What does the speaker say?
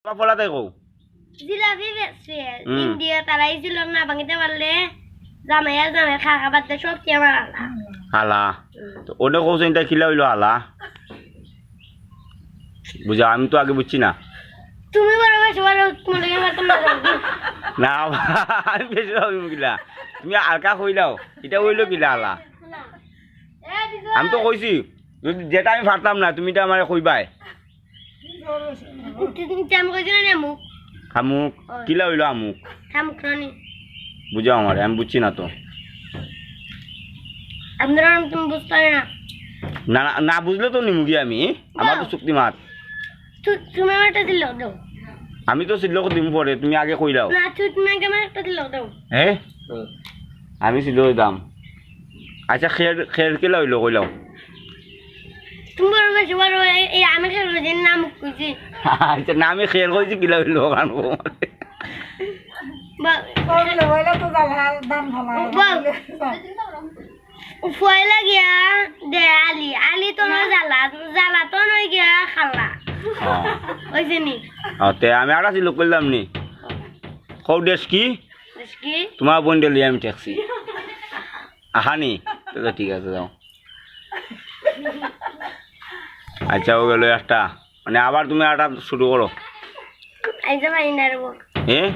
ফলাতে কও জিলাপি বেচছে ইন্ডিয়া তারাই ছিল না ভাঙিতে পারলে জামাই খাবার দিয়ে সব কি আমার আল্লাহ হালা তো ওটা কৌছে এটা খিলা হইলো হালা বুঝা আমি তো আগে বুঝছি না তুমি বড় বেশি বড় তোমার লাগে মারতাম না না আমি বেশি হইব কিলা তুমি আলকা কইলাও এটা হইলো কিলা হালা আমি তো কইছি যেটা আমি পারতাম না তুমি এটা আমারে কইবাই আমি কইছি না মুখ আমুক কিলা হইলো আমুক মুখ রানি বুঝাও আমারে আমি বুঝছি না তো আপনারা তুমি বুঝতে পারে না না না বুঝলে তো নিমুগি আমি আমার তো চুক্তি মাত তুমি আমার একটা দিল দাও আমি তো সিল্লক দিম পরে তুমি আগে কইলাও না তুমি আগে আমার একটা দিল দাও হ্যাঁ আমি সিল্লক দাম আচ্ছা খের খের কিলা হইলো কইলাও তুমি বড় বেশি বড় এই আমি খেলবো যে নাম কইছি আচ্ছা না আমি খের কইছি কিলা হইলো গান পয়লা গিয়া দে আলি আলি তো নয় জ্বালা তো নয় গিয়া খালা ওইছে নি তে আমি আর সিল্লক করলাম নি কৌ ডেস কি কি তোমার বোন ডেলি আমি ট্যাক্সি আহানি তো ঠিক আছে যাও আচ্ছা ও গেল একটা মানে আবার তুমি একটা শুরু করো আইজা ভাই না রে হ্যাঁ